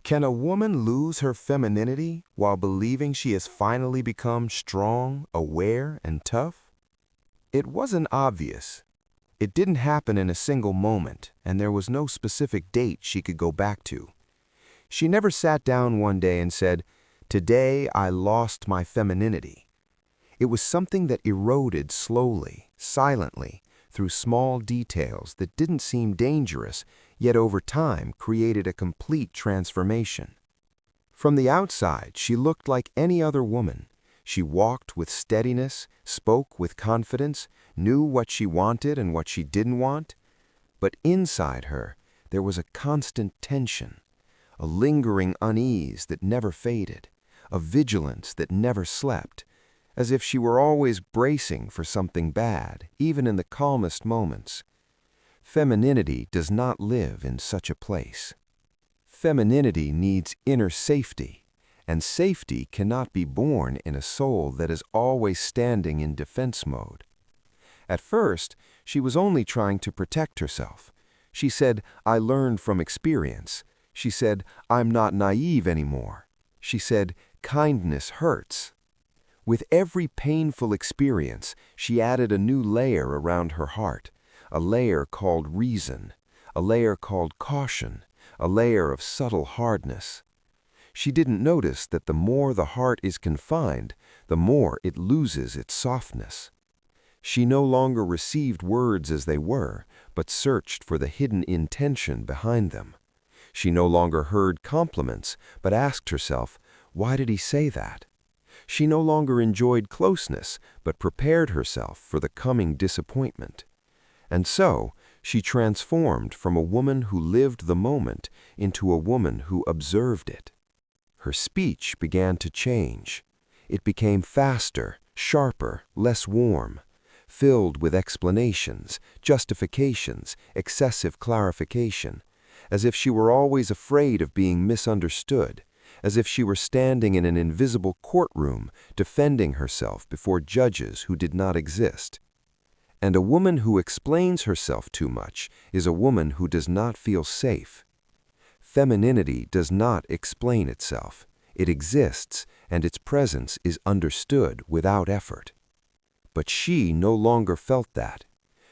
Can a woman lose her femininity while believing she has finally become strong, aware, and tough? It wasn't obvious. It didn't happen in a single moment, and there was no specific date she could go back to. She never sat down one day and said, "Today I lost my femininity." It was something that eroded slowly, silently, through small details that didn't seem dangerous, yet over time created a complete transformation. From the outside, she looked like any other woman. She walked with steadiness, spoke with confidence, knew what she wanted and what she didn't want. But inside her, there was a constant tension, a lingering unease that never faded, a vigilance that never slept, as if she were always bracing for something bad, even in the calmest moments. Femininity does not live in such a place. Femininity needs inner safety, and safety cannot be born in a soul that is always standing in defense mode. At first, she was only trying to protect herself. She said, "I learned from experience." She said, "I'm not naive anymore." She said, "Kindness hurts." With every painful experience, she added a new layer around her heart, a layer called reason, a layer called caution, a layer of subtle hardness. She didn't notice that the more the heart is confined, the more it loses its softness. She no longer received words as they were, but searched for the hidden intention behind them. She no longer heard compliments, but asked herself, "Why did he say that?" She no longer enjoyed closeness, but prepared herself for the coming disappointment. And so, she transformed from a woman who lived the moment into a woman who observed it. Her speech began to change. It became faster, sharper, less warm, filled with explanations, justifications, excessive clarification, as if she were always afraid of being misunderstood, as if she were standing in an invisible courtroom defending herself before judges who did not exist. And a woman who explains herself too much is a woman who does not feel safe. Femininity does not explain itself. It exists, and its presence is understood without effort. But she no longer felt that.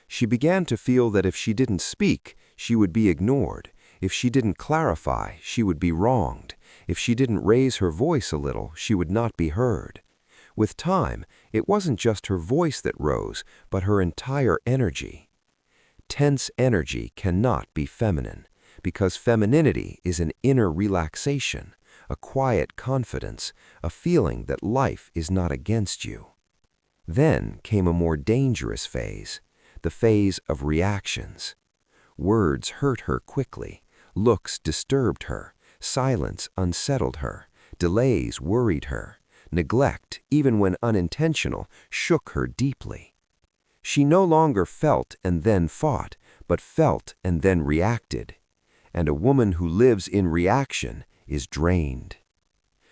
She began to feel that if she didn't speak, she would be ignored. If she didn't clarify, she would be wronged. If she didn't raise her voice a little, she would not be heard. With time, it wasn't just her voice that rose, but her entire energy. Tense energy cannot be feminine, because femininity is an inner relaxation, a quiet confidence, a feeling that life is not against you. Then came a more dangerous phase, the phase of reactions. Words hurt her quickly, looks disturbed her, silence unsettled her, delays worried her, neglect, even when unintentional, shook her deeply. She no longer felt and then fought, but felt and then reacted. And a woman who lives in reaction is drained.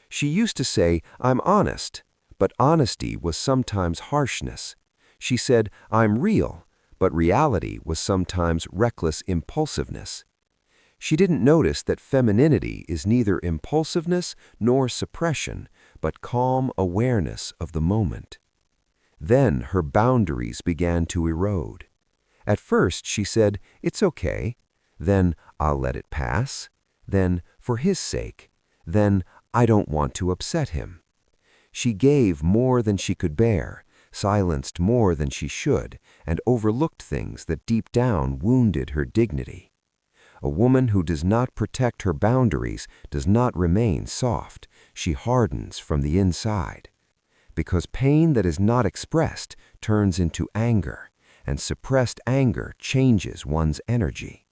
She used to say, "I'm honest," but honesty was sometimes harshness. She said, "I'm real," but reality was sometimes reckless impulsiveness. She didn't notice that femininity is neither impulsiveness nor suppression, but calm awareness of the moment. Then her boundaries began to erode. At first she said, "It's okay." Then, "I'll let it pass." Then, "For his sake." Then, "I don't want to upset him." She gave more than she could bear, silenced more than she should, and overlooked things that deep down wounded her dignity. A woman who does not protect her boundaries does not remain soft. She hardens from the inside. Because pain that is not expressed turns into anger, and suppressed anger changes one's energy.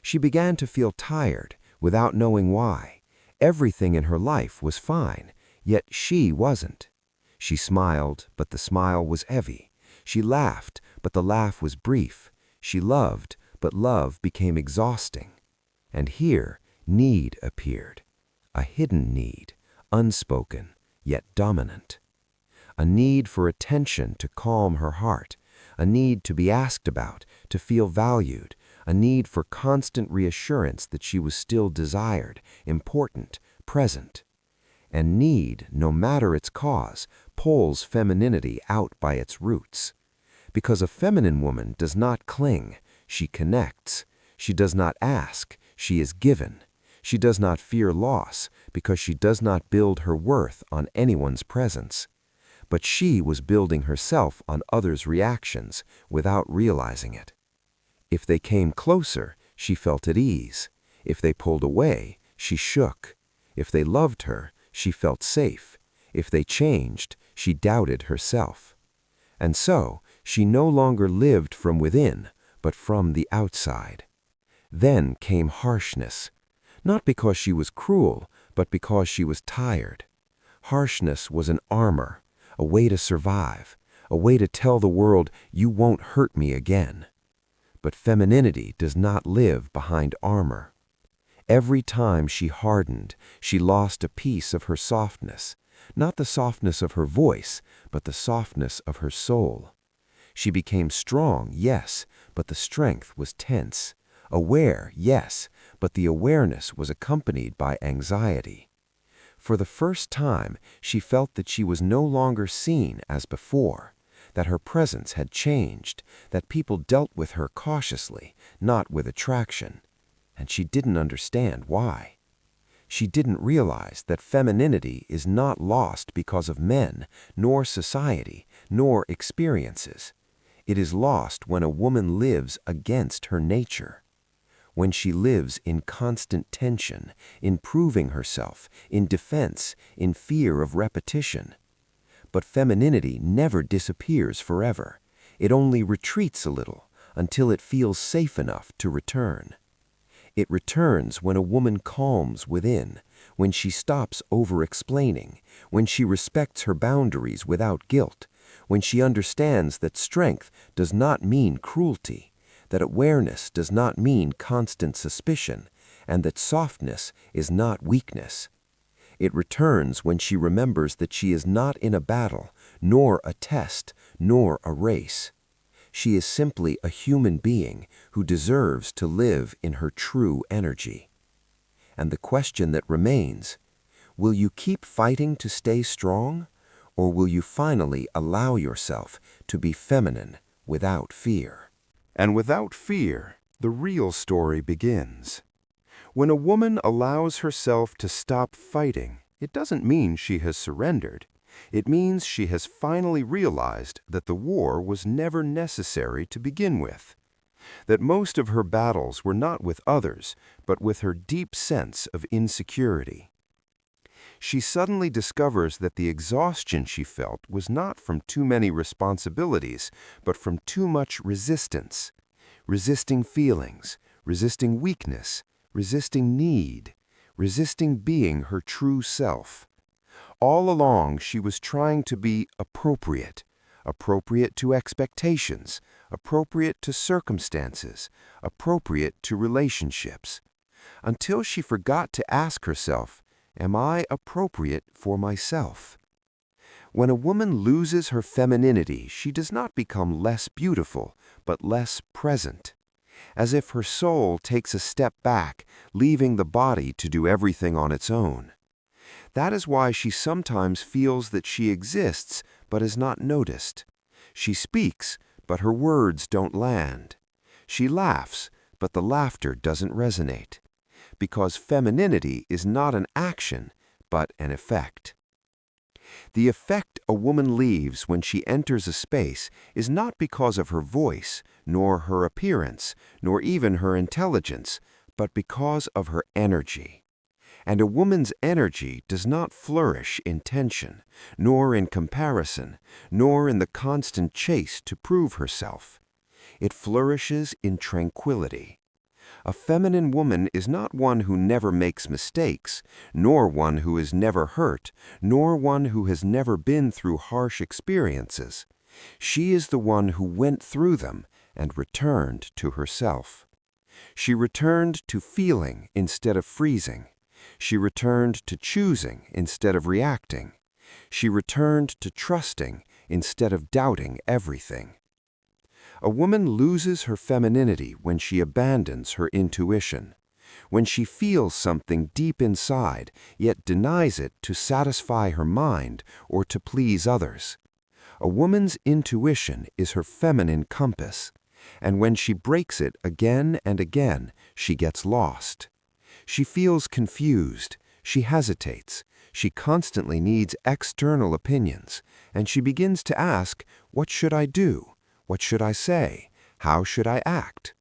She began to feel tired without knowing why. Everything in her life was fine, yet she wasn't. She smiled, but the smile was heavy. She laughed, but the laugh was brief. She loved, but love became exhausting. And here, need appeared. A hidden need, unspoken, yet dominant. A need for attention to calm her heart, a need to be asked about, to feel valued, a need for constant reassurance that she was still desired, important, present. And need, no matter its cause, pulls femininity out by its roots. Because a feminine woman does not cling, she connects. She does not ask, she is given. She does not fear loss, because she does not build her worth on anyone's presence. But she was building herself on others' reactions without realizing it. If they came closer, she felt at ease. If they pulled away, she shook. If they loved her, she felt safe. If they changed, she doubted herself. And so, she no longer lived from within, but from the outside. Then came harshness, not because she was cruel, but because she was tired. Harshness was an armor, a way to survive, a way to tell the world, you won't hurt me again. But femininity does not live behind armor. Every time she hardened, she lost a piece of her softness, not the softness of her voice, but the softness of her soul. She became strong, yes, but the strength was tense. Aware, yes, but the awareness was accompanied by anxiety. For the first time, she felt that she was no longer seen as before, that her presence had changed, that people dealt with her cautiously, not with attraction. And she didn't understand why. She didn't realize that femininity is not lost because of men, nor society, nor experiences. It is lost when a woman lives against her nature. When she lives in constant tension, in proving herself, in defense, in fear of repetition. But femininity never disappears forever. It only retreats a little until it feels safe enough to return. It returns when a woman calms within, when she stops over-explaining, when she respects her boundaries without guilt, when she understands that strength does not mean cruelty, that awareness does not mean constant suspicion, and that softness is not weakness. It returns when she remembers that she is not in a battle, nor a test, nor a race. She is simply a human being who deserves to live in her true energy. And the question that remains, will you keep fighting to stay strong, or will you finally allow yourself to be feminine without fear? And without fear, the real story begins. When a woman allows herself to stop fighting, it doesn't mean she has surrendered. It means she has finally realized that the war was never necessary to begin with. That most of her battles were not with others, but with her deep sense of insecurity. She suddenly discovers that the exhaustion she felt was not from too many responsibilities, but from too much resistance. Resisting feelings, resisting weakness, resisting need, resisting being her true self. All along, she was trying to be appropriate, appropriate to expectations, appropriate to circumstances, appropriate to relationships, until she forgot to ask herself, am I appropriate for myself? When a woman loses her femininity, she does not become less beautiful, but less present, as if her soul takes a step back, leaving the body to do everything on its own. That is why she sometimes feels that she exists, but is not noticed. She speaks, but her words don't land. She laughs, but the laughter doesn't resonate. Because femininity is not an action, but an effect. The effect a woman leaves when she enters a space is not because of her voice, nor her appearance, nor even her intelligence, but because of her energy. And a woman's energy does not flourish in tension, nor in comparison, nor in the constant chase to prove herself. It flourishes in tranquility. A feminine woman is not one who never makes mistakes, nor one who is never hurt, nor one who has never been through harsh experiences. She is the one who went through them and returned to herself. She returned to feeling instead of freezing. She returned to choosing instead of reacting. She returned to trusting instead of doubting everything. A woman loses her femininity when she abandons her intuition, when she feels something deep inside, yet denies it to satisfy her mind or to please others. A woman's intuition is her feminine compass, and when she breaks it again and again, she gets lost. She feels confused, she hesitates, she constantly needs external opinions, and she begins to ask, what should I do? What should I say? How should I act?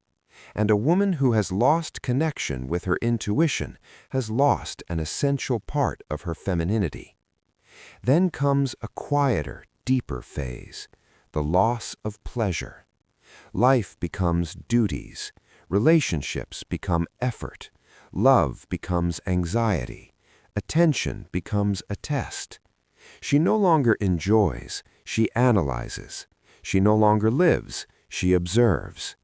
And a woman who has lost connection with her intuition has lost an essential part of her femininity. Then comes a quieter, deeper phase, the loss of pleasure. Life becomes duties, relationships become effort, love becomes anxiety, attention becomes a test. She no longer enjoys, she analyzes. She no longer lives, she observes.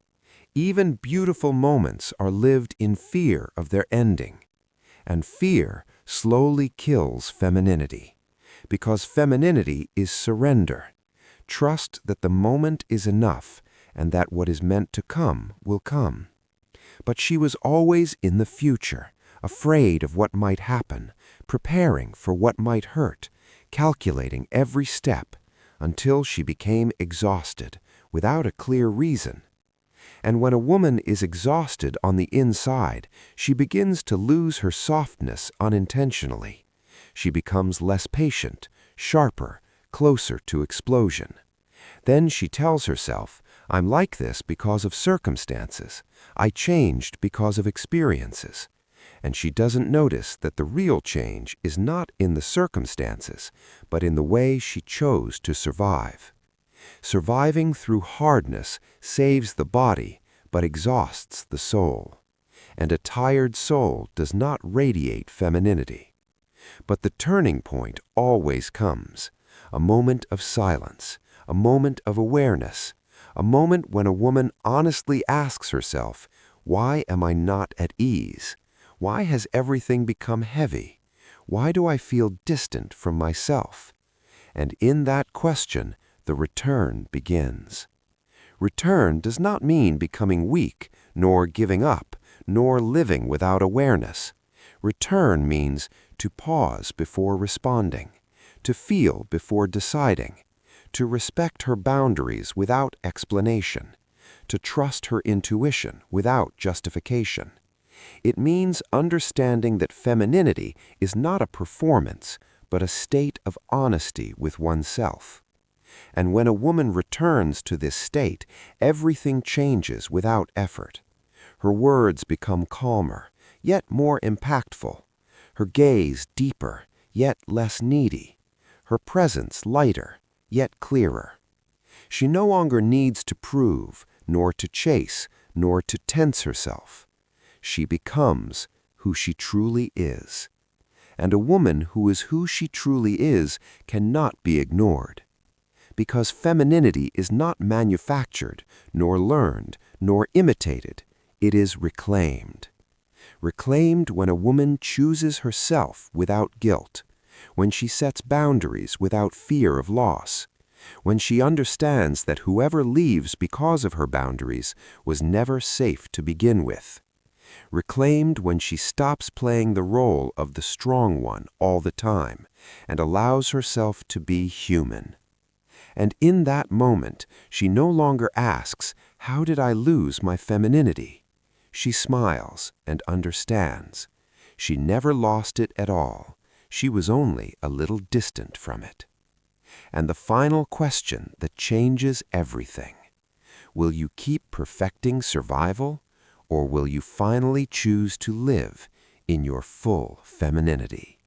Even beautiful moments are lived in fear of their ending. And fear slowly kills femininity, because femininity is surrender. Trust that the moment is enough and that what is meant to come will come. But she was always in the future, afraid of what might happen, preparing for what might hurt, calculating every step, until she became exhausted, without a clear reason. And when a woman is exhausted on the inside, she begins to lose her softness unintentionally. She becomes less patient, sharper, closer to explosion. Then she tells herself, I'm like this because of circumstances. I changed because of experiences. And she doesn't notice that the real change is not in the circumstances, but in the way she chose to survive. Surviving through hardness saves the body, but exhausts the soul. And a tired soul does not radiate femininity. But the turning point always comes, a moment of silence, a moment of awareness, a moment when a woman honestly asks herself, why am I not at ease? Why has everything become heavy? Why do I feel distant from myself? And in that question, the return begins. Return does not mean becoming weak, nor giving up, nor living without awareness. Return means to pause before responding, to feel before deciding, to respect her boundaries without explanation, to trust her intuition without justification. It means understanding that femininity is not a performance, but a state of honesty with oneself. And when a woman returns to this state, everything changes without effort. Her words become calmer, yet more impactful. Her gaze deeper, yet less needy. Her presence lighter, yet clearer. She no longer needs to prove, nor to chase, nor to tense herself. She becomes who she truly is. And a woman who is who she truly is cannot be ignored. Because femininity is not manufactured, nor learned, nor imitated. It is reclaimed. Reclaimed when a woman chooses herself without guilt, when she sets boundaries without fear of loss, when she understands that whoever leaves because of her boundaries was never safe to begin with. Reclaimed when she stops playing the role of the strong one all the time and allows herself to be human. And in that moment, she no longer asks, how did I lose my femininity? She smiles and understands. She never lost it at all. She was only a little distant from it. And the final question that changes everything. Will you keep perfecting survival, or will you finally choose to live in your full femininity?